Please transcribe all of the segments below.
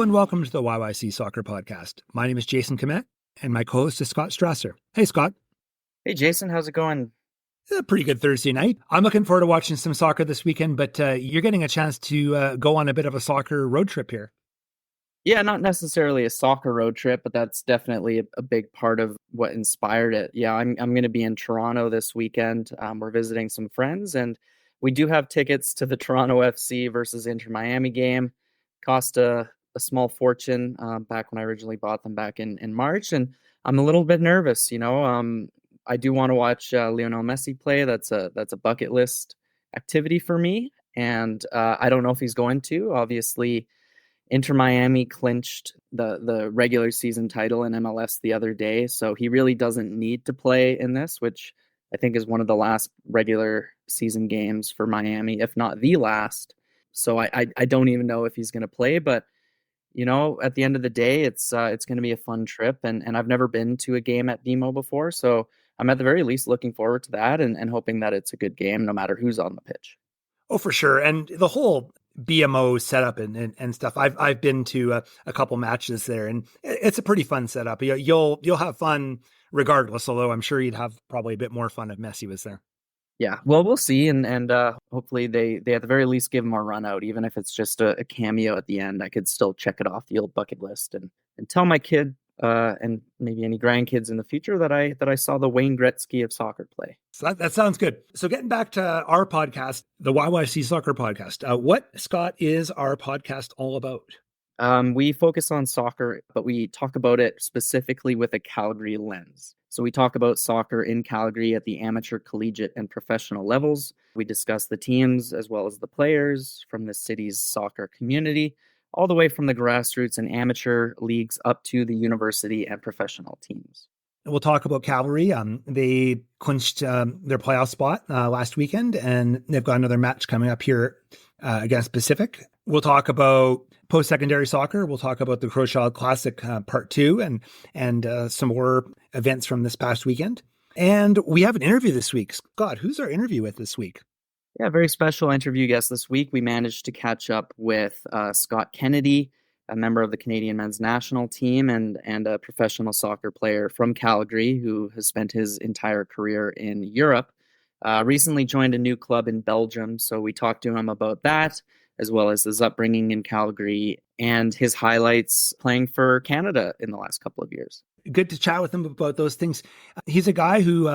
Hello and welcome to the YYC Soccer Podcast. My name is Jason Komet and my co-host is Scott Strasser. Hey, Scott. Hey, Jason, how's it going? It's a pretty good Thursday night. I'm looking forward to watching some soccer this weekend, but you're getting a chance to go on a bit of a soccer road trip here. Yeah, not necessarily a soccer road trip, but that's definitely a big part of what inspired it. Yeah, I'm going to be in Toronto this weekend. We're visiting some friends, and we do have tickets to the Toronto FC versus Inter Miami game. Cost a small fortune back when I originally bought them back in March, and I'm a little bit nervous. I do want to watch Lionel Messi play. That's a bucket list activity for me, and I don't know if he's going to. Obviously, Inter Miami clinched the regular season title in MLS the other day, so he really doesn't need to play in this, which I think is one of the last regular season games for Miami, if not the last. So I don't even know if he's going to play, but at the end of the day, it's going to be a fun trip, and I've never been to a game at BMO before, so I'm at the very least looking forward to that and hoping that it's a good game no matter who's on the pitch. Oh, for sure. And the whole BMO setup and stuff. I've been to a couple matches there, and it's a pretty fun setup. You'll have fun regardless. Although I'm sure you'd have probably a bit more fun if Messi was there. Yeah, well, we'll see, and hopefully they at the very least give him a run out, even if it's just a cameo at the end. I could still check it off the old bucket list and tell my kid and maybe any grandkids in the future that I saw the Wayne Gretzky of soccer play. So that sounds good. So getting back to our podcast, the YYC Soccer Podcast. What, Scott, is our podcast all about? We focus on soccer, but we talk about it specifically with a Calgary lens. So we talk about soccer in Calgary at the amateur, collegiate, and professional levels. We discuss the teams as well as the players from the city's soccer community, all the way from the grassroots and amateur leagues up to the university and professional teams. We'll talk about Cavalry. They clinched their playoff spot last weekend, and they've got another match coming up here against Pacific. We'll talk about post-secondary soccer. We'll talk about the Crowchild Classic Part 2 and some more events from this past weekend. And we have an interview this week. Scott, who's our interview with this week? Yeah, very special interview guest this week. We managed to catch up with Scott Kennedy, a member of the Canadian men's national team and a professional soccer player from Calgary who has spent his entire career in Europe. Recently joined a new club in Belgium, so we talked to him about that, as well as his upbringing in Calgary and his highlights playing for Canada in the last couple of years. Good to chat with him about those things. He's a guy who,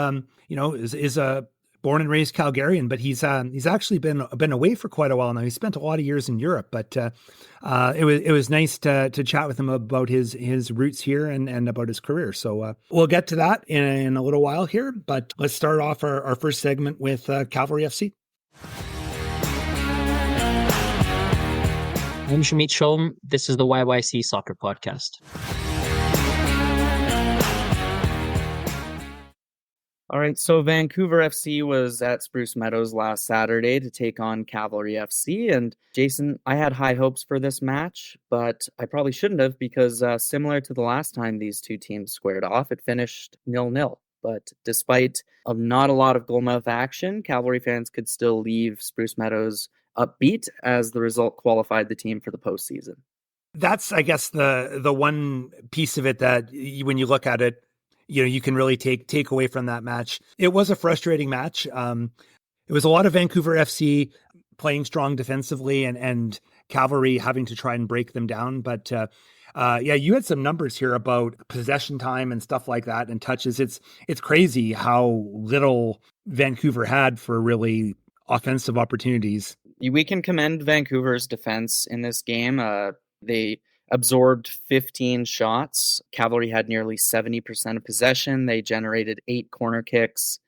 is a born and raised Calgarian, but he's actually been away for quite a while now. He spent a lot of years in Europe, but it was nice to chat with him about his roots here and about his career. So we'll get to that in a little while here, but let's start off our first segment with Cavalry FC. I'm Shamit Sholm. This is the YYC Soccer Podcast. All right, so Vancouver FC was at Spruce Meadows last Saturday to take on Cavalry FC. And Jason, I had high hopes for this match, but I probably shouldn't have because similar to the last time these two teams squared off, it finished 0-0. But despite not a lot of goalmouth action, Cavalry fans could still leave Spruce Meadows upbeat as the result qualified the team for the postseason. That's, I guess, the one piece of it that when you look at it, you can really take away from that match. It was a frustrating match. It was a lot of Vancouver FC playing strong defensively and Cavalry having to try and break them down. But you had some numbers here about possession time and stuff like that and touches. It's crazy how little Vancouver had for really offensive opportunities. We can commend Vancouver's defense in this game. They absorbed 15 shots. Cavalry had nearly 70% of possession. They generated 8 corner kicks,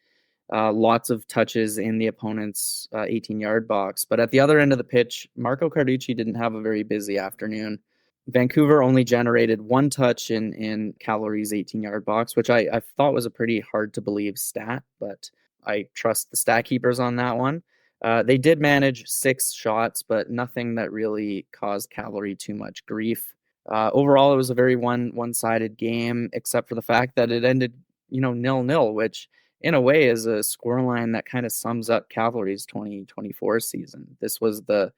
lots of touches in the opponent's 18-yard box. But at the other end of the pitch, Marco Carducci didn't have a very busy afternoon. Vancouver only generated 1 touch in Cavalry's 18-yard box, which I thought was a pretty hard-to-believe stat, but I trust the stat keepers on that one. They did manage 6 shots, but nothing that really caused Cavalry too much grief. Overall, it was a very one-sided game, except for the fact that it ended, 0-0, which in a way is a scoreline that kind of sums up Cavalry's 2024 season. This was the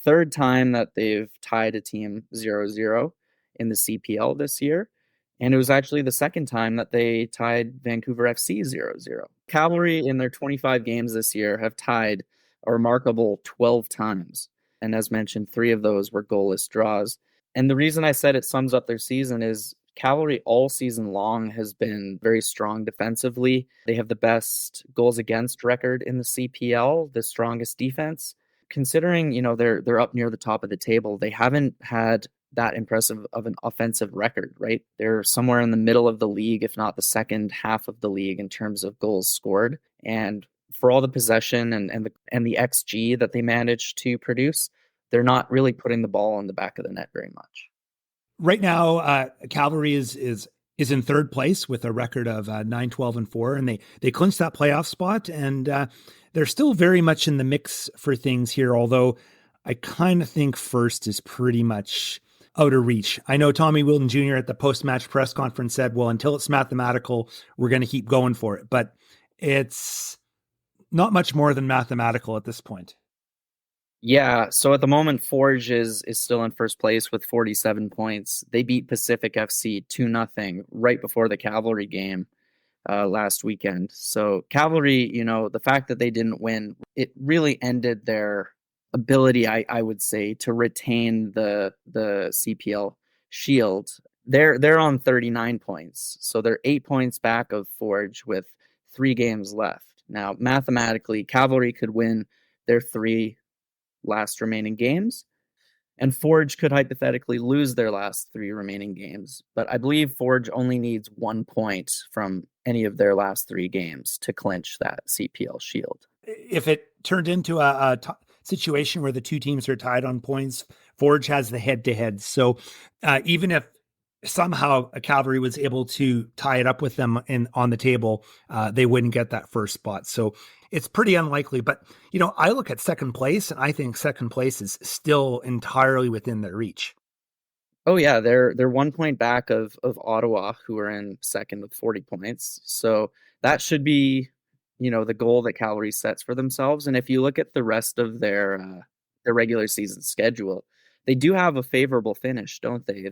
third time that they've tied a team 0-0 in the CPL this year. And it was actually the second time that they tied Vancouver FC 0-0. Cavalry in their 25 games this year have tied a remarkable 12 times. And as mentioned, 3 of those were goalless draws. And the reason I said it sums up their season is Cavalry all season long has been very strong defensively. They have the best goals against record in the CPL, the strongest defense. Considering, they're up near the top of the table, they haven't had that impressive of an offensive record, right? They're somewhere in the middle of the league, if not the second half of the league in terms of goals scored. And for all the possession and the XG that they manage to produce, they're not really putting the ball in the back of the net very much. Right now, Cavalry is in third place with a record of 9-12-4, and they clinched that playoff spot, and they're still very much in the mix for things here, although I kind of think first is pretty much out of reach. I know Tommy Wilden Jr. at the post-match press conference said, well, until it's mathematical, we're going to keep going for it, but it's not much more than mathematical at this point. Yeah, so at the moment, Forge is still in first place with 47 points. They beat Pacific FC 2-0 right before the Cavalry game last weekend. So Cavalry, the fact that they didn't win, it really ended their ability, I would say, to retain the CPL shield. They're on 39 points, so they're 8 points back of Forge with 3 games left. Now, mathematically, Cavalry could win their 3 last remaining games, and Forge could hypothetically lose their last 3 remaining games. But I believe Forge only needs 1 point from any of their last 3 games to clinch that CPL shield. If it turned into a situation where the 2 teams are tied on points, Forge has the head-to-head. So even if somehow a Cavalry was able to tie it up with them on the table, they wouldn't get that first spot. So it's pretty unlikely. But, I look at second place, and I think second place is still entirely within their reach. Oh, yeah, they're 1 point back of Ottawa, who are in second with 40 points. So that should be, the goal that Cavalry sets for themselves. And if you look at the rest of their regular season schedule, they do have a favorable finish, don't they?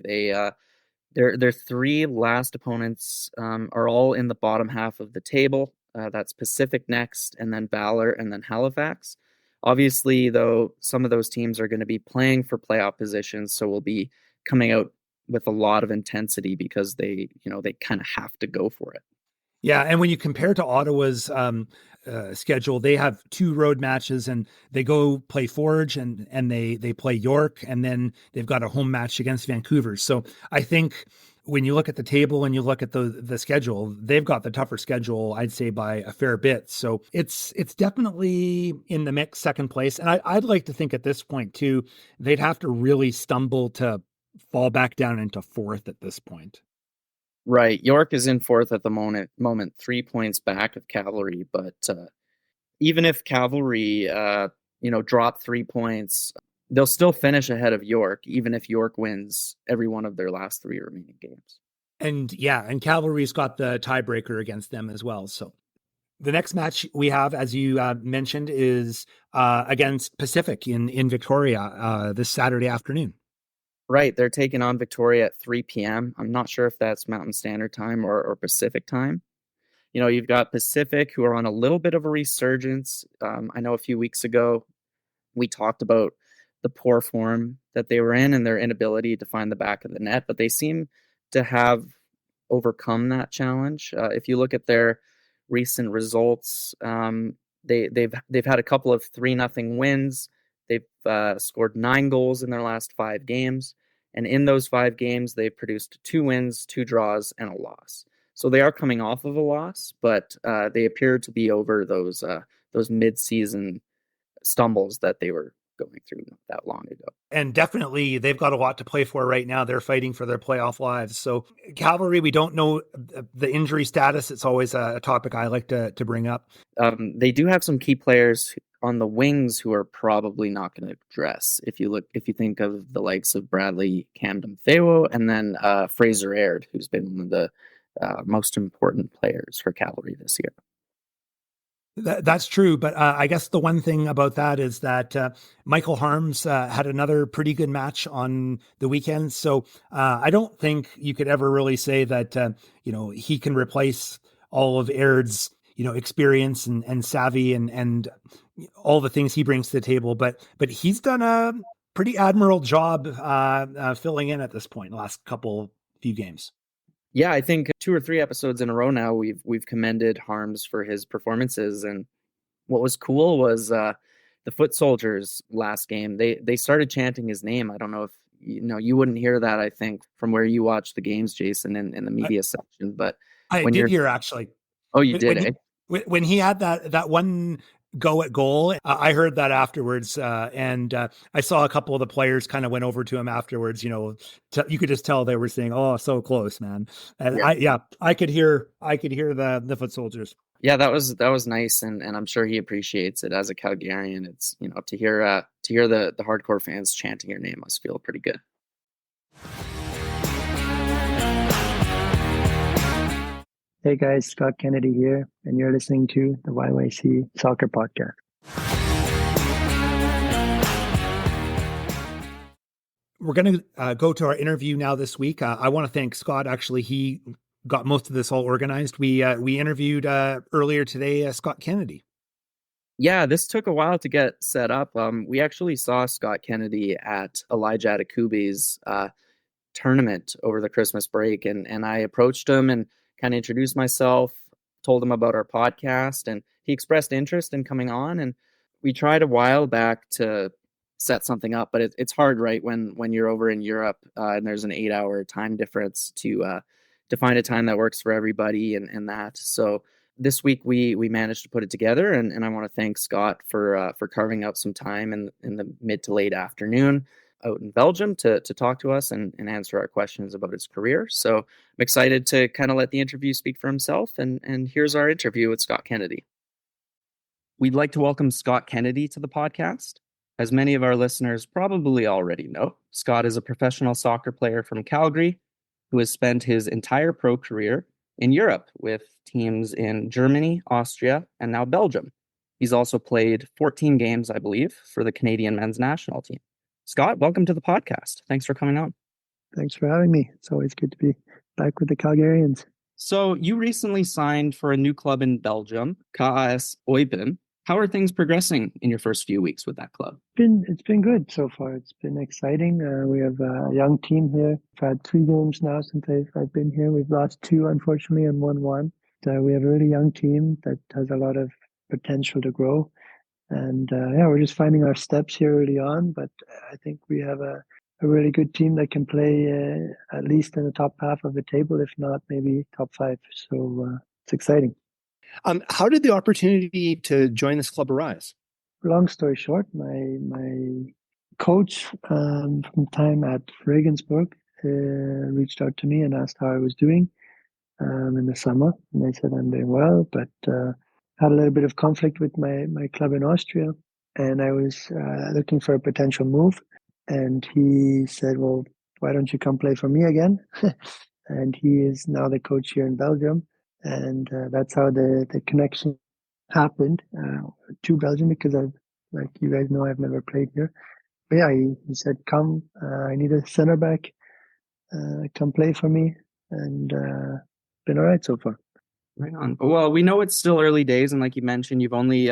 Their 3 last opponents are all in the bottom half of the table. That's Pacific next, and then Valor, and then Halifax. Obviously, though, some of those teams are going to be playing for playoff positions, so we'll be coming out with a lot of intensity because they kind of have to go for it. Yeah, and when you compare to Ottawa's schedule, they have 2 road matches, and they go play Forge, and they play York, and then they've got a home match against Vancouver. So I think when you look at the table and you look at the schedule, they've got the tougher schedule, I'd say, by a fair bit. So it's definitely in the mix, second place. And I'd like to think at this point too, they'd have to really stumble to fall back down into fourth at this point. Right. York is in fourth at the moment, 3 points back of Cavalry. But even if Cavalry, drop 3 points, they'll still finish ahead of York, even if York wins every one of their last 3 remaining games. And Cavalry's got the tiebreaker against them as well. So the next match we have, as you mentioned, is against Pacific in Victoria this Saturday afternoon. Right. They're taking on Victoria at 3 p.m. I'm not sure if that's Mountain Standard Time or Pacific Time. You've got Pacific, who are on a little bit of a resurgence. I know a few weeks ago we talked about the poor form that they were in and their inability to find the back of the net, but they seem to have overcome that challenge. If you look at their recent results, they've had a couple of 3-0 wins. They've scored 9 goals in their last 5 games. And in those 5 games, they've produced 2 wins, 2 draws, and a loss. So they are coming off of a loss, but they appear to be over those mid-season stumbles that they were going through not that long ago. And definitely they've got a lot to play for right now. They're fighting for their playoff lives. So Cavalry, we don't know the injury status. It's always a topic I like to bring up. They do have some key players on the wings who are probably not going to dress. If you think of the likes of Bradley Camden Thewo, and then Fraser Aird, who's been one of the most important players for Cavalry this year. That's true, but I guess the one thing about that is that Michael Harms had another pretty good match on the weekend. So I don't think you could ever really say that he can replace all of Aird's experience and savvy and all the things he brings to the table. But he's done a pretty admirable job filling in at this point in the last few games. Yeah, I think 2 or 3 episodes in a row now we've commended Harms for his performances, and what was cool was the Foot Soldiers last game. They started chanting his name. I don't know if you wouldn't hear that, I think, from where you watch the games, Jason, in the media section. But I did hear actually. Oh, you did, when he had that one go at goal, I heard that afterwards, and I saw a couple of the players kind of went over to him afterwards. You could just tell they were saying, "Oh, so close, man." And I could hear the Foot Soldiers. Yeah, that was nice, and I'm sure he appreciates it. As a Calgarian, it's to hear the hardcore fans chanting your name must feel pretty good. Hey guys, Scott Kennedy here, and you're listening to the YYC Soccer Podcast. We're going to go to our interview now this week. I want to thank Scott. Actually, he got most of this all organized. We interviewed earlier today Scott Kennedy. Yeah, this took a while to get set up. We actually saw Scott Kennedy at Elijah Atakube's tournament over the Christmas break, and I approached him and kind of introduced myself, told him about our podcast, and he expressed interest in coming on. And we tried a while back to set something up, but it's hard, right, when you're over in Europe and there's an 8-hour time difference to find a time that works for everybody and that. So this week we managed to put it together, and I want to thank Scott for carving out some time in the mid to late afternoon out in Belgium to talk to us and answer our questions about his career. So I'm excited to kind of let the interview speak for himself. And here's our interview with Scott Kennedy. We'd like to welcome Scott Kennedy to the podcast. As many of our listeners probably already know, Scott is a professional soccer player from Calgary who has spent his entire pro career in Europe with teams in Germany, Austria, and now Belgium. He's also played 14 games, I believe, for the Canadian men's national team. Scott, welcome to the podcast. Thanks for coming on. Thanks for having me. It's always good to be back with the Calgarians. So you recently signed for a new club in Belgium, K.A.S. Eupen. How are things progressing in your first few weeks with that club? It's been good so far. It's been exciting. We have a young team here. We've had 3 games now since I've been here. We've lost 2, unfortunately, and won 1. We have a really young team that has a lot of potential to grow. And we're just finding our steps here early on, but I think we have a really good team that can play at least in the top half of the table, if not maybe top 5. So it's exciting. How did the opportunity to join this club arise? Long story short, my coach from time at Regensburg reached out to me and asked how I was doing in the summer. And I said, I'm doing well, but had a little bit of conflict with my club in Austria, and I was looking for a potential move. And he said, well, why don't you come play for me again? And he is now the coach here in Belgium. And that's how the connection happened to Belgium, because like you guys know, I've never played here. But yeah, he said, come, I need a center back, come play for me. And been all right so far. Right on. Well, we know it's still early days, and like you mentioned, you've only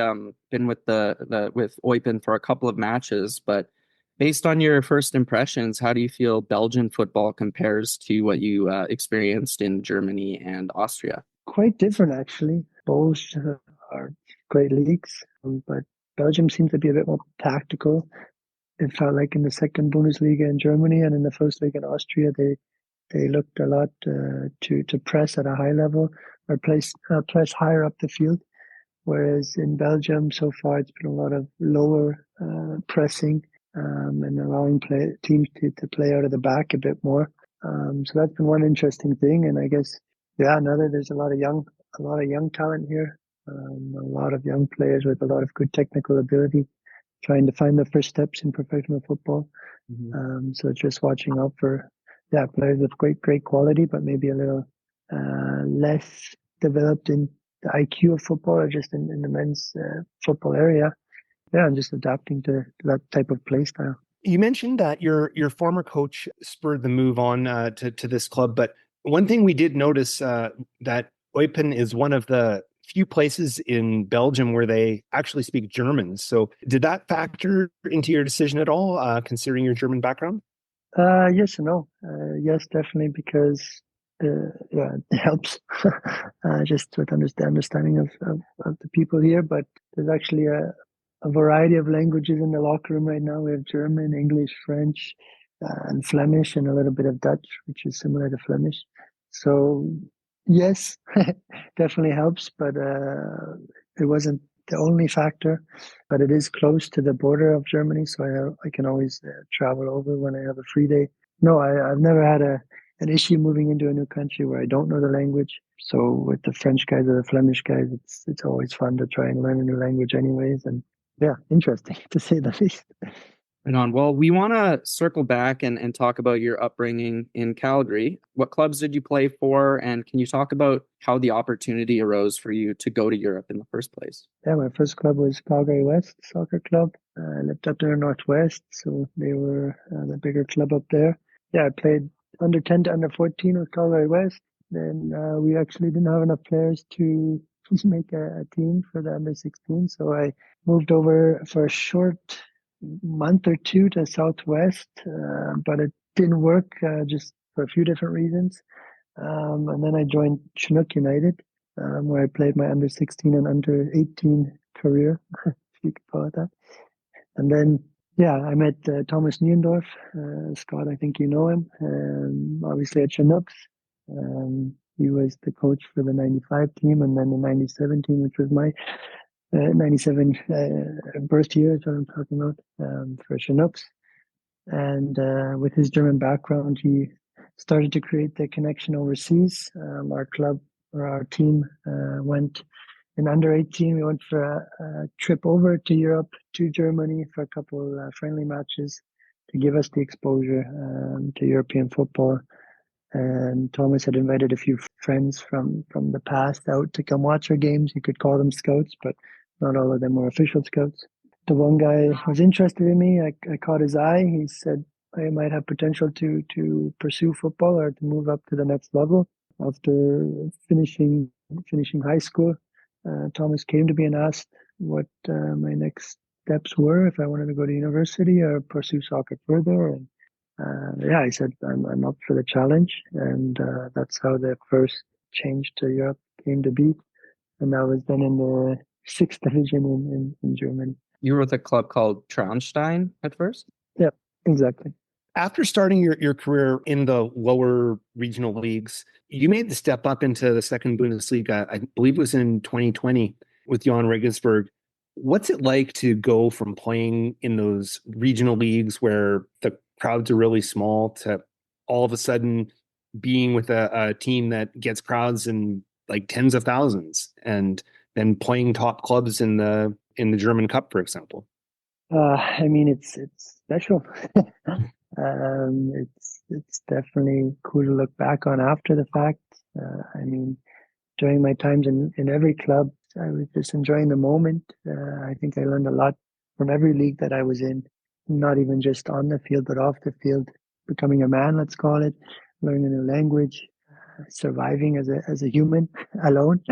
been with with Eupen for a couple of matches. But based on your first impressions, how do you feel Belgian football compares to what you experienced in Germany and Austria? Quite different, actually. Both are great leagues, but Belgium seems to be a bit more tactical. It felt like in the second Bundesliga in Germany and in the first league in Austria, they looked a lot to press at a high level or press higher up the field. Whereas in Belgium, so far, it's been a lot of lower pressing and allowing teams to play out of the back a bit more. So that's been one interesting thing. And I guess, now that there's a lot of young talent here, a lot of young players with a lot of good technical ability, trying to find their first steps in professional football. Mm-hmm. So just watching out for players with great quality, but maybe a little less developed in the IQ of football, or just in the men's football area. Yeah, I'm just adapting to that type of play style. You mentioned that your former coach spurred the move on to this club, but one thing we did notice that Eupen is one of the few places in Belgium where they actually speak German. So did that factor into your decision at all, considering your German background? Yes and no. Yes, definitely, because yeah, it helps just with understanding of the people here. But there's actually a variety of languages in the locker room right now. We have German, English, French, and Flemish, and a little bit of Dutch, which is similar to Flemish. So yes, definitely helps, but it wasn't the only factor. But it is close to the border of Germany, so I can always travel over when I have a free day. No, I've never had an issue moving into a new country where I don't know the language. So with the French guys or the Flemish guys, it's always fun to try and learn a new language anyways. And yeah, interesting to say the least. Right on. Well, we want to circle back and talk about your upbringing in Calgary. What clubs did you play for? And can you talk about how the opportunity arose for you to go to Europe in the first place? Yeah, my first club was Calgary West Soccer Club. I lived up there in Northwest, so they were the bigger club up there. Yeah, I played under 10 to under 14 with Calgary West. Then we actually didn't have enough players to make a team for the under 16, so I moved over for a short month or two to Southwest, but it didn't work just for a few different reasons. And then I joined Chinook United, where I played my under 16 and under 18 career, if you could call it that. And then, yeah, I met Thomas Neuendorf. Scott, I think you know him, obviously at Chinooks. He was the coach for the 95 team and then the 97 team, which was my 97 birth year, is what I'm talking about, for Chinooks. And with his German background, he started to create the connection overseas. Our club or our team went in under 18. We went for a trip over to Europe, to Germany for a couple friendly matches to give us the exposure to European football. And Thomas had invited a few friends from the past out to come watch our games. You could call them scouts, but not all of them were official scouts. The one guy was interested in me. I caught his eye. He said I might have potential to pursue football or to move up to the next level. After finishing high school, Thomas came to me and asked what my next steps were, if I wanted to go to university or pursue soccer further. And yeah, I said I'm up for the challenge, and that's how the first change to Europe came to be. And that was then in the 6th division in Germany. You were with a club called Traunstein at first? Yeah, exactly. After starting your career in the lower regional leagues, you made the step up into the second Bundesliga. I believe it was in 2020 with Jan Regensburg. What's it like to go from playing in those regional leagues where the crowds are really small to all of a sudden being with a team that gets crowds in like tens of thousands and then playing top clubs in the German Cup, for example? I mean, it's special. It's definitely cool to look back on after the fact. I mean, during my times in every club, I was just enjoying the moment. I think I learned a lot from every league that I was in, not even just on the field, but off the field, becoming a man, let's call it, learning a new language, surviving as a human alone.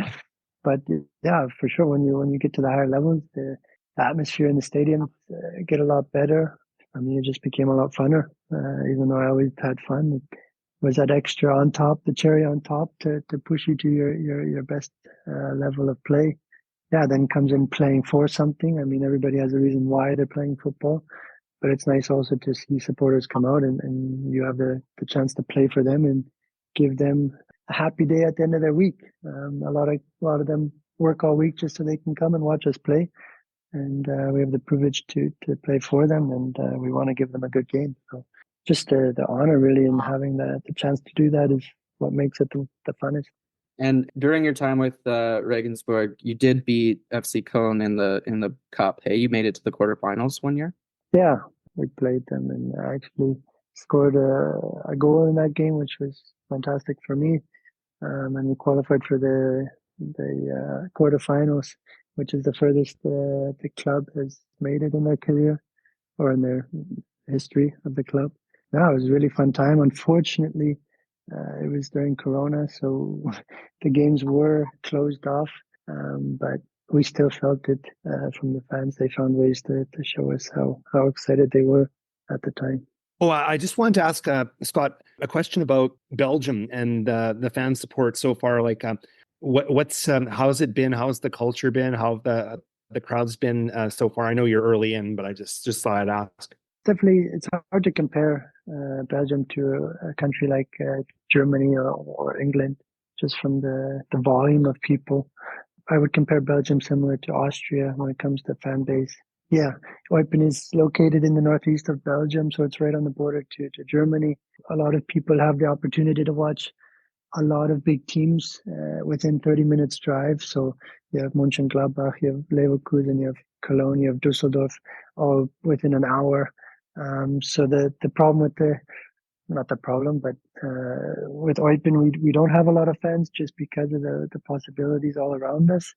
But yeah, for sure, when you get to the higher levels, the atmosphere in the stadium get a lot better. I mean, it just became a lot funner. Even though I always had fun, it was that extra on top, the cherry on top, to push you to your best level of play. Yeah, then comes in playing for something. I mean, everybody has a reason why they're playing football, but it's nice also to see supporters come out and you have the chance to play for them and give them a happy day at the end of their week. A lot of them work all week just so they can come and watch us play. And we have the privilege to play for them, and we want to give them a good game. So just the honor, really, in having the chance to do that is what makes it the funnest. And during your time with Regensburg, you did beat FC Köln in the cup. Hey, you made it to the quarterfinals one year? Yeah, we played them, and I actually scored a goal in that game, which was fantastic for me. And we qualified for the the quarterfinals, which is the furthest the club has made it in their career or in their history of the club. No, it was a really fun time. Unfortunately, it was during Corona, so the games were closed off, but we still felt it from the fans. They found ways to show us how excited they were at the time. Oh, I just wanted to ask Scott a question about Belgium and the fan support so far. Like, what's how's it been? How's the culture been? How have the crowd's been so far? I know you're early in, but I just thought I'd ask. Definitely, it's hard to compare Belgium to a country like Germany or England, just from the volume of people. I would compare Belgium similar to Austria when it comes to fan base. Yeah, Eupen is located in the northeast of Belgium, so it's right on the border to Germany. A lot of people have the opportunity to watch a lot of big teams within 30 minutes drive. So you have Mönchengladbach, you have Leverkusen, you have Cologne, you have Düsseldorf, all within an hour. So the problem with not the problem, but with Eupen, we don't have a lot of fans just because of the possibilities all around us.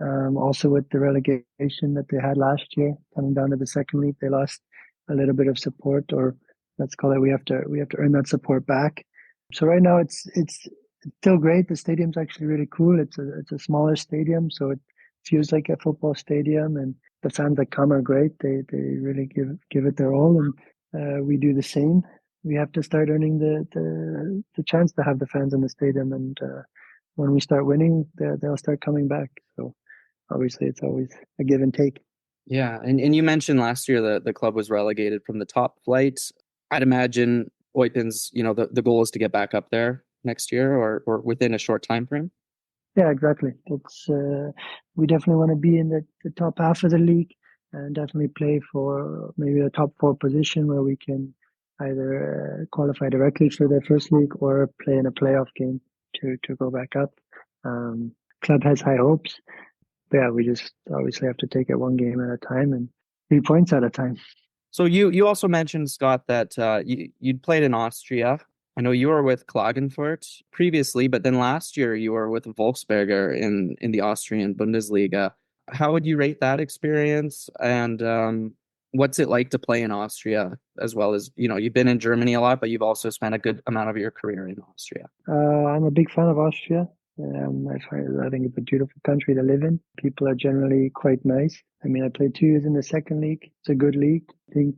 Also with the relegation that they had last year, coming down to the second league, they lost a little bit of support, or let's call it we have to earn that support back. So right now it's still great. The stadium's actually really cool. It's a smaller stadium, so it feels like a football stadium, and the fans that come are great. They really give it their all, and we do the same. We have to start earning the chance to have the fans in the stadium, and when we start winning, they'll start coming back. So obviously, it's always a give and take. Yeah, and you mentioned last year that the club was relegated from the top flight. I'd imagine Eupen's, the goal is to get back up there next year or within a short time frame. Yeah, exactly. It's we definitely want to be in the top half of the league and definitely play for maybe a top 4 position where we can either qualify directly for the first league or play in a playoff game to go back up. Club has high hopes. But yeah, we just obviously have to take it one game at a time and 3 points at a time. So you also mentioned, Scott, that you'd played in Austria. I know you were with Klagenfurt previously, but then last year you were with Wolfsberger in the Austrian Bundesliga. How would you rate that experience? And what's it like to play in Austria, as well as, you've been in Germany a lot, but you've also spent a good amount of your career in Austria. I'm a big fan of Austria. I think it's a beautiful country to live in. People are generally quite nice. I mean, I played 2 years in the second league. It's a good league. I think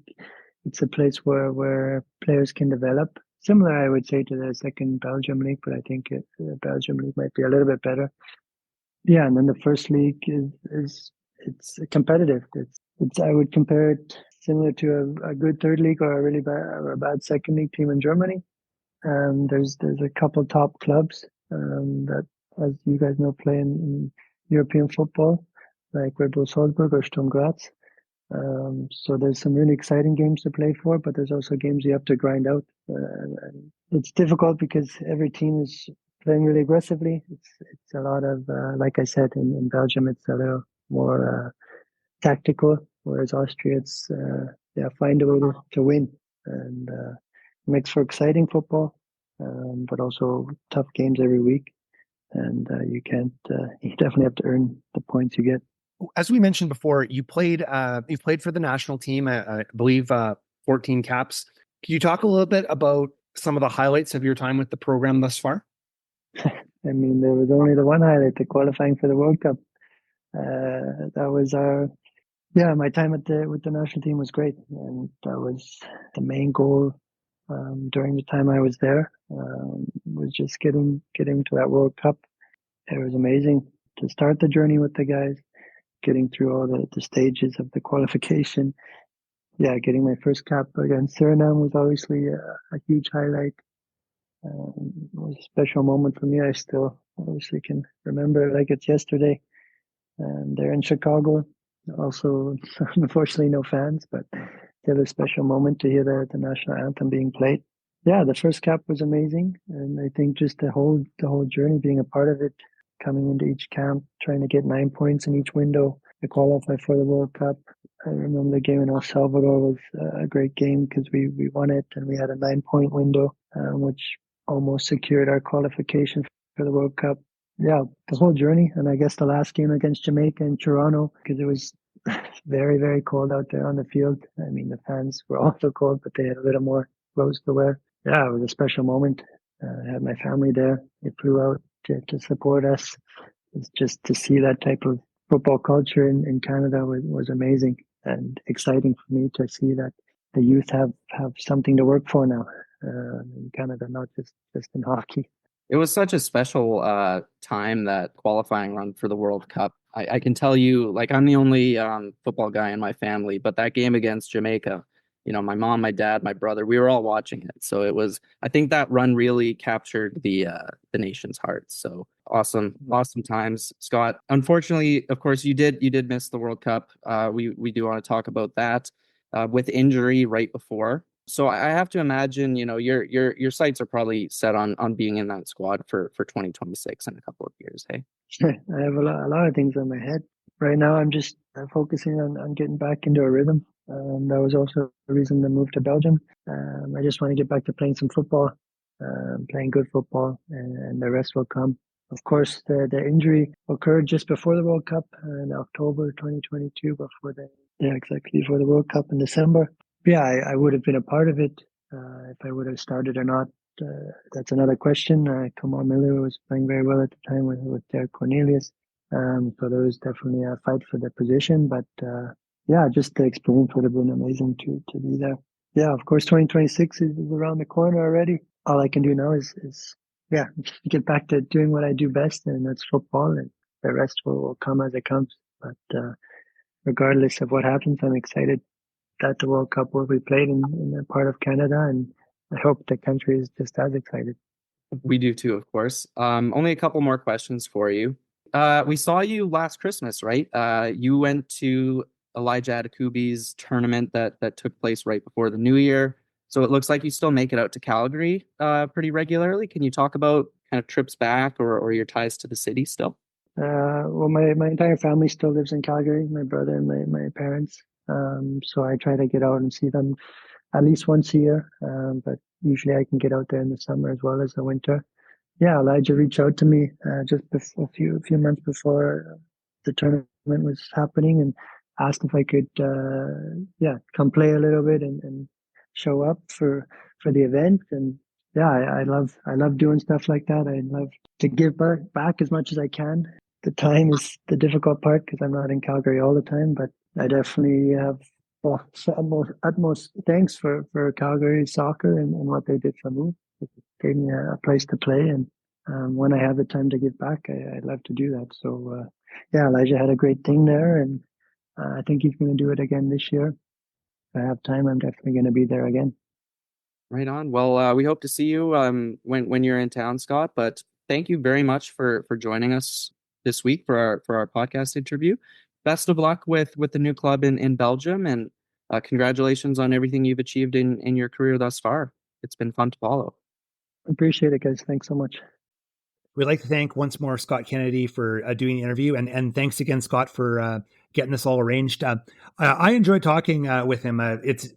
it's a place where players can develop. Similar, I would say, to the second Belgium league, but I think the Belgium league might be a little bit better. Yeah, and then the first league is competitive. It's I would compare it similar to a good third league or a really bad or a bad second league team in Germany. There's a couple top clubs that, as you guys know, play in European football, like Red Bull Salzburg or Sturm Graz. So there's some really exciting games to play for, but there's also games you have to grind out. And it's difficult because every team is playing really aggressively. It's a lot of, like I said, in Belgium, it's a little more tactical, whereas Austria, it's find a way to win, and makes for exciting football, but also tough games every week. And you definitely have to earn the points you get. As we mentioned before, you've played for the national team, I believe 14 caps. Can you talk a little bit about some of the highlights of your time with the program thus far? I mean, there was only the one highlight, the qualifying for the World Cup. That was my time with the national team was great. And that was the main goal during the time I was there, was just getting to that World Cup. It was amazing to start the journey with the guys, getting through all the stages of the qualification. Yeah, getting my first cap against Suriname was obviously a huge highlight. It was a special moment for me. I still obviously can remember it like it's yesterday. They're in Chicago. Also, unfortunately, no fans, but still a special moment to hear the national anthem being played. Yeah, the first cap was amazing. And I think just the whole journey, being a part of it, coming into each camp, trying to get 9 points in each window to qualify for the World Cup. I remember the game in El Salvador was a great game because we won it and we had a 9-point window, which almost secured our qualification for the World Cup. yeah, the whole journey. And I guess the last game against Jamaica in Toronto, because it was very, very cold out there on the field. I mean, the fans were also cold, but they had a little more clothes to wear. Yeah, it was a special moment. I had my family there. They flew out to support us. It's just to see that type of football culture in Canada was amazing and exciting for me to see that the youth have something to work for now in Canada, not just in hockey. It was such a special time, that qualifying run for the World Cup. I can tell you, like, I'm the only football guy in my family, but that game against Jamaica, my mom, my dad, my brother, we were all watching it. So it was, I think that run really captured the nation's heart. So awesome times, Scott. Unfortunately, of course, you did miss the World Cup. We do want to talk about that with injury right before. So I have to imagine, your sights are probably set on being in that squad for 2026 in a couple of years. Hey, I have a lot of things in my head right now. I'm just focusing on getting back into a rhythm. That was also the reason to move to Belgium. I just want to get back to playing some football, playing good football, and the rest will come. Of course, the injury occurred just before the World Cup in October 2022, before the World Cup in December. Yeah, I would have been a part of it if I would have started or not. That's another question. Kamal Miller was playing very well at the time with Derek Cornelius. So there was definitely a fight for the position. But yeah, just the experience would have been amazing to be there. Yeah, of course, 2026 is around the corner already. All I can do now is get back to doing what I do best, and that's football, and the rest will come as it comes. But regardless of what happens, I'm excited that the World Cup will be played in a part of Canada, and I hope the country is just as excited. We do too, of course. Only a couple more questions for you. We saw you last Christmas, right? You went to Elijah Adakubi's tournament that took place right before the New Year. So it looks like you still make it out to Calgary pretty regularly. Can you talk about kind of trips back or your ties to the city still? Well, my entire family still lives in Calgary, my brother and my parents. So I try to get out and see them at least once a year. But usually I can get out there in the summer as well as the winter. Yeah, Elijah reached out to me just a few months before the tournament was happening and asked if I could come play a little bit and show up for the event. And yeah, I love doing stuff like that. I love to give back as much as I can. The time is the difficult part because I'm not in Calgary all the time, but I definitely have utmost thanks for Calgary soccer and what they did for me. It gave me a place to play, and when I have the time to give back, I love to do that. So yeah, Elijah had a great thing there, and I think he's going to do it again this year. If I have time, I'm definitely going to be there again. Right on. Well, we hope to see you when you're in town, Scott. But thank you very much for joining us this week for our podcast interview. Best of luck with the new club in Belgium, and congratulations on everything you've achieved in your career thus far. It's been fun to follow. Appreciate it, guys. Thanks so much. We'd like to thank once more Scott Kennedy for doing the interview, and thanks again, Scott, for getting this all arranged. I enjoyed talking with him. It's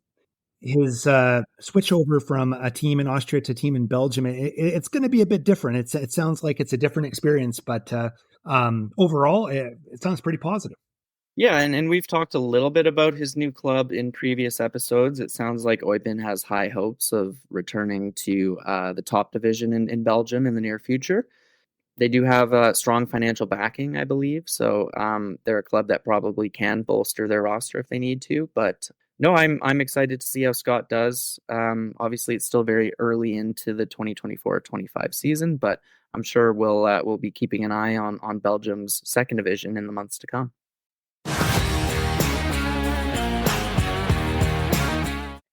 his switch over from a team in Austria to a team in Belgium. It's going to be a bit different. It sounds like it's a different experience, but overall, it sounds pretty positive. Yeah, and we've talked a little bit about his new club in previous episodes. It sounds like Eupen has high hopes of returning to the top division in Belgium in the near future. They do have a strong financial backing, I believe. So they're a club that probably can bolster their roster if they need to. But no, I'm excited to see how Scott does. Obviously, it's still very early into the 2024-25 season, but I'm sure we'll be keeping an eye on Belgium's second division in the months to come.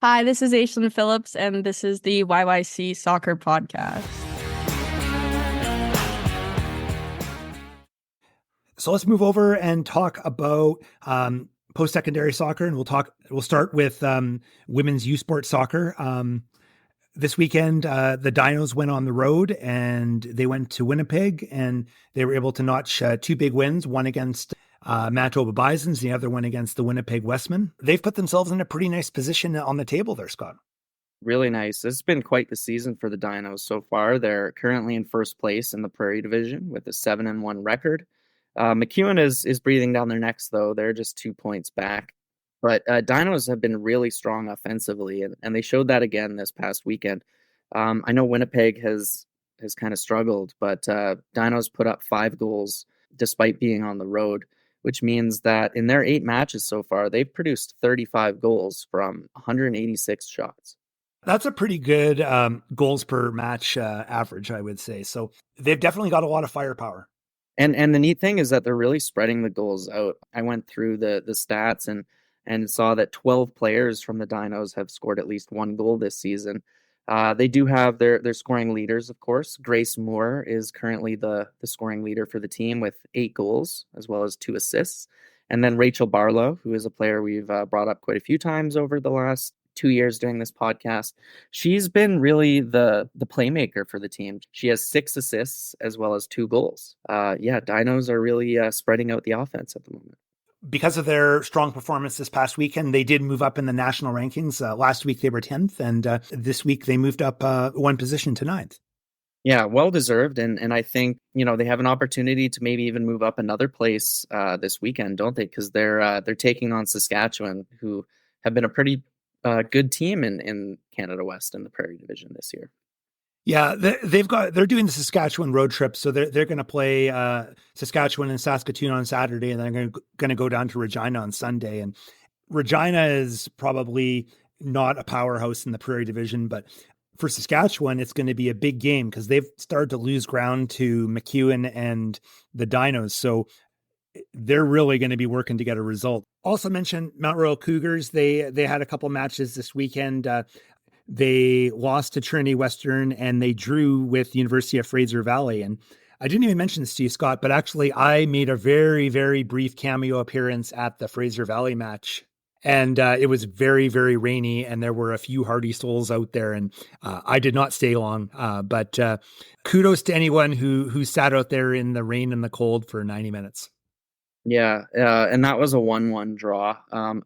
Hi, this is Aislinn Phillips, and this is the YYC Soccer Podcast. So let's move over and talk about post-secondary soccer, and we'll start with women's U Sport soccer. This weekend, the Dinos went on the road and they went to Winnipeg, and they were able to notch two big wins, one against Manitoba Bisons, the other one against the Winnipeg Westmen. They've put themselves in a pretty nice position on the table there, Scott. Really nice. It's been quite the season for the Dinos so far. They're currently in first place in the Prairie Division with a 7-1 record. McEwen is breathing down their necks, though. They're just 2 points back. But Dinos have been really strong offensively, and they showed that again this past weekend. I know Winnipeg has kind of struggled, but Dinos put up 5 goals despite being on the road, which means that in their 8 matches so far, they've produced 35 goals from 186 shots. That's a pretty good goals per match average, I would say. So they've definitely got a lot of firepower. And the neat thing is that they're really spreading the goals out. I went through the stats and saw that 12 players from the Dinos have scored at least 1 goal this season. They do have their scoring leaders, of course. Grace Moore is currently the scoring leader for the team with 8 goals, as well as 2 assists. And then Rachel Barlow, who is a player we've brought up quite a few times over the last 2 years during this podcast. She's been really the playmaker for the team. She has 6 assists as well as 2 goals. Dinos are really spreading out the offense at the moment. Because of their strong performance this past weekend, they did move up in the national rankings. Last week they were 10th, and this week they moved up 1 position to 9th. Yeah, well deserved, and I think they have an opportunity to maybe even move up another place this weekend, don't they? Because they're taking on Saskatchewan, who have been a pretty good team in Canada West in the Prairie Division this year. Yeah, they're doing the Saskatchewan road trip, so they're going to play Saskatchewan and Saskatoon on Saturday, and then they're going to go down to Regina on Sunday. And Regina is probably not a powerhouse in the Prairie Division, but for Saskatchewan, it's going to be a big game because they've started to lose ground to McEwen and the Dinos. So they're really going to be working to get a result. Also mentioned Mount Royal Cougars. They had a couple matches this weekend. They lost to Trinity Western and they drew with the University of Fraser Valley. And I didn't even mention this to you, Scott, but actually I made a very, very brief cameo appearance at the Fraser Valley match. And it was very, very rainy and there were a few hardy souls out there. And I did not stay long, but kudos to anyone who sat out there in the rain and the cold for 90 minutes. Yeah, and that was a 1-1 draw.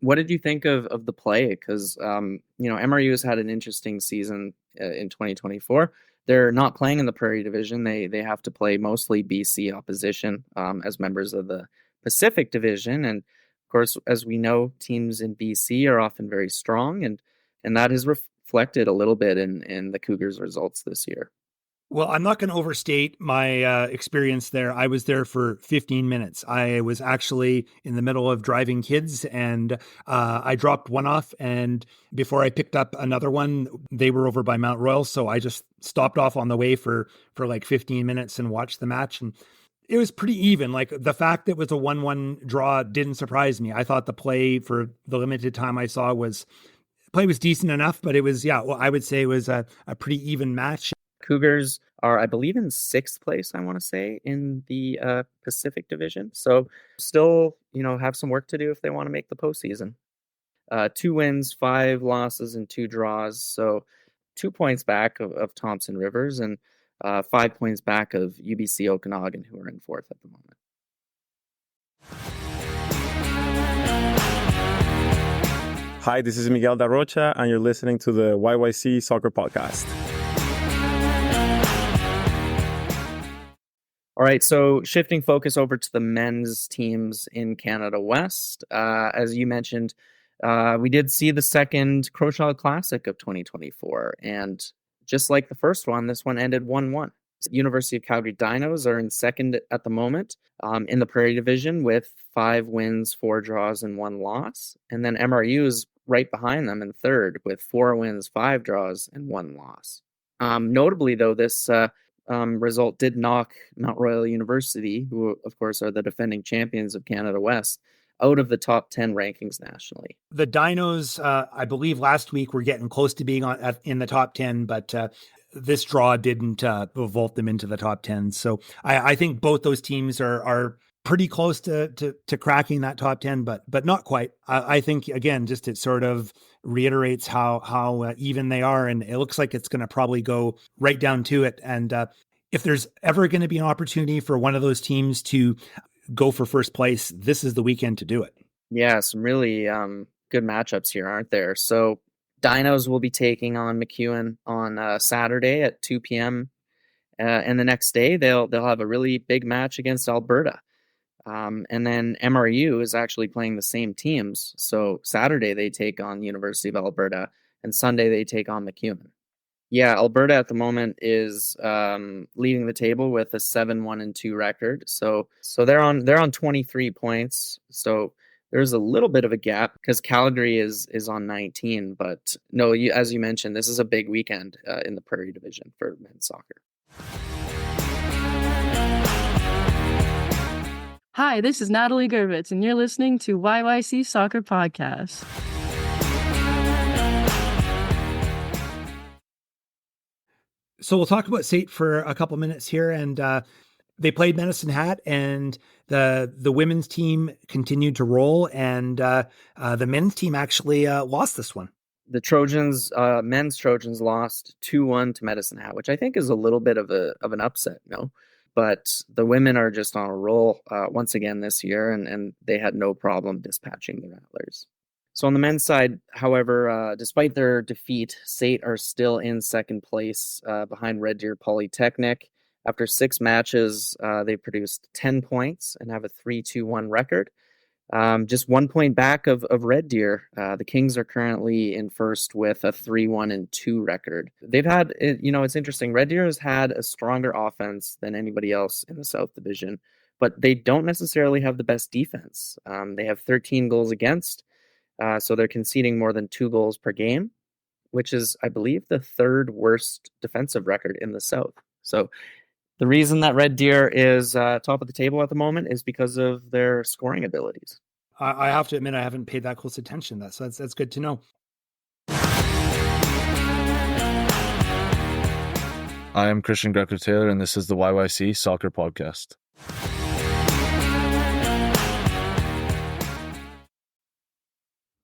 What did you think of the play? Because MRU has had an interesting season in 2024. They're not playing in the Prairie Division. They have to play mostly BC opposition as members of the Pacific Division. And of course, as we know, teams in BC are often very strong, and that has reflected a little bit in the Cougars' results this year. Well, I'm not going to overstate my experience there. I was there for 15 minutes. I was actually in the middle of driving kids and I dropped one off. And before I picked up another one, they were over by Mount Royal. So I just stopped off on the way for like 15 minutes and watched the match. And it was pretty even. Like the fact that it was a 1-1 draw didn't surprise me. I thought the play for the limited time I saw was decent enough, but it was, I would say it was a pretty even match. Cougars are, I believe, in 6th place, I want to say, in the Pacific Division. So still, have some work to do if they want to make the postseason. 2 wins, 5 losses, and 2 draws. So 2 points back of Thompson Rivers and 5 points back of UBC Okanagan, who are in 4th at the moment. Hi, this is Miguel Da Rocha, and you're listening to the YYC Soccer Podcast. All right, so shifting focus over to the men's teams in Canada West. As you mentioned, we did see the second Crowchild Classic of 2024. And just like the first one, this one ended 1-1. University of Calgary Dinos are in 2nd at the moment in the Prairie Division with 5 wins, 4 draws, and 1 loss. And then MRU is right behind them in 3rd with 4 wins, 5 draws, and 1 loss. Notably, though, this result did knock Mount Royal University, who of course are the defending champions of Canada West, out of the top 10 rankings nationally. The Dinos, I believe last week were getting close to being in the top 10, but this draw didn't vault them into the top 10. So I think both those teams are pretty close to cracking that top 10, but not quite. I think, again, just it sort of reiterates how even they are. And it looks like it's going to probably go right down to it. And if there's ever going to be an opportunity for one of those teams to go for first place, this is the weekend to do it. Yeah, some really good matchups here, aren't there? So Dinos will be taking on MacEwan on Saturday at 2 p.m. And the next day they'll have a really big match against Alberta. And then MRU is actually playing the same teams. So Saturday they take on University of Alberta, and Sunday they take on MacEwan. Yeah, Alberta at the moment is leading the table with a 7-1-2 record. So they're on 23 points. So there's a little bit of a gap because Calgary is on 19. But no, as you mentioned, this is a big weekend in the Prairie Division for men's soccer. Hi, this is Natalie Gervitz, and you're listening to YYC Soccer Podcast. So we'll talk about SAIT for a couple minutes here, and they played Medicine Hat, and the women's team continued to roll, and the men's team actually lost this one. The Trojans, men's Trojans, lost 2-1 to Medicine Hat, which I think is a little bit of an upset, no? But the women are just on a roll once again this year, and they had no problem dispatching the Rattlers. So on the men's side, however, despite their defeat, SAIT are still in second place behind Red Deer Polytechnic. After 6 matches, they produced 10 points and have a 3-2-1 record. Just 1 point back of Red Deer. The Kings are currently in first with a 3-1-2 record. They've had, it's interesting. Red Deer has had a stronger offense than anybody else in the South Division, but they don't necessarily have the best defense. They have 13 goals against, so they're conceding more than 2 goals per game, which is, I believe, the 3rd worst defensive record in the South. So the reason that Red Deer is top of the table at the moment is because of their scoring abilities. I have to admit, I haven't paid that close attention to that, so that's good to know. I am Christian Greco-Taylor, and this is the YYC Soccer Podcast.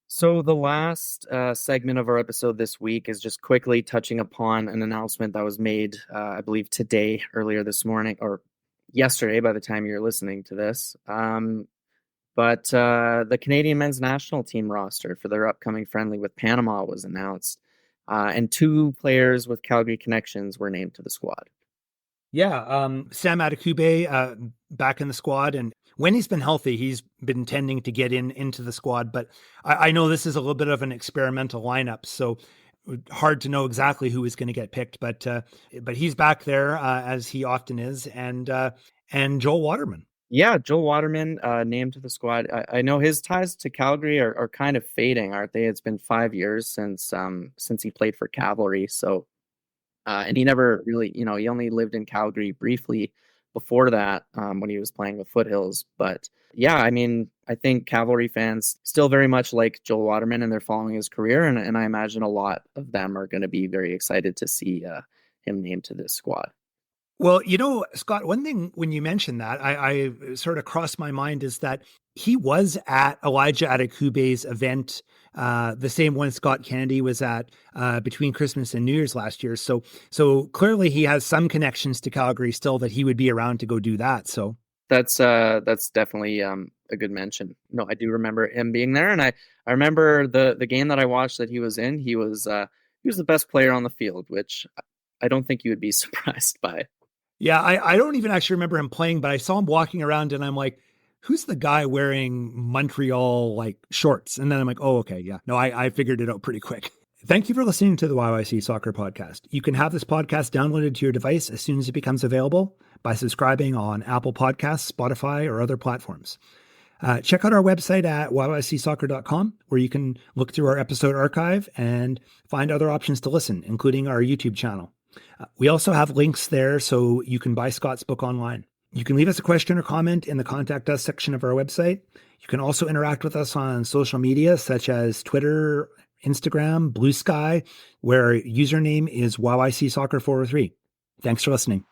So the last segment of our episode this week is just quickly touching upon an announcement that was made, I believe today, earlier this morning, or yesterday by the time you're listening to this. But the Canadian men's national team roster for their upcoming friendly with Panama was announced, and 2 players with Calgary connections were named to the squad. Yeah, Sam Adekugbe back in the squad, and when he's been healthy, he's been tending to get into the squad. But I know this is a little bit of an experimental lineup, so hard to know exactly who is going to get picked. But he's back there as he often is, and Joel Waterman. Yeah, Joel Waterman named to the squad. I know his ties to Calgary are kind of fading, aren't they? It's been 5 years since he played for Cavalry, so. And he never really, he only lived in Calgary briefly before that when he was playing with Foothills. But yeah, I mean, I think Cavalry fans still very much like Joel Waterman and they're following his career. And I imagine a lot of them are going to be very excited to see him named to this squad. Well, Scott, one thing when you mentioned that, I sort of crossed my mind is that he was at Elijah Adekugbe's event, the same one Scott Kennedy was at between Christmas and New Year's last year. So clearly he has some connections to Calgary still that he would be around to go do that. So that's definitely a good mention. No, I do remember him being there, and I remember the game that I watched that he was in. He was the best player on the field, which I don't think you would be surprised by. Yeah, I don't even actually remember him playing, but I saw him walking around and I'm like, who's the guy wearing Montreal shorts? And then I'm like, oh, okay. Yeah, no, I figured it out pretty quick. Thank you for listening to the YYC Soccer Podcast. You can have this podcast downloaded to your device as soon as it becomes available by subscribing on Apple Podcasts, Spotify, or other platforms. Check out our website at yycsoccer.com, where you can look through our episode archive and find other options to listen, including our YouTube channel. We also have links there so you can buy Scott's book online. You can leave us a question or comment in the Contact Us section of our website. You can also interact with us on social media such as Twitter, Instagram, Blue Sky, where our username is YYC Soccer 403. Thanks for listening.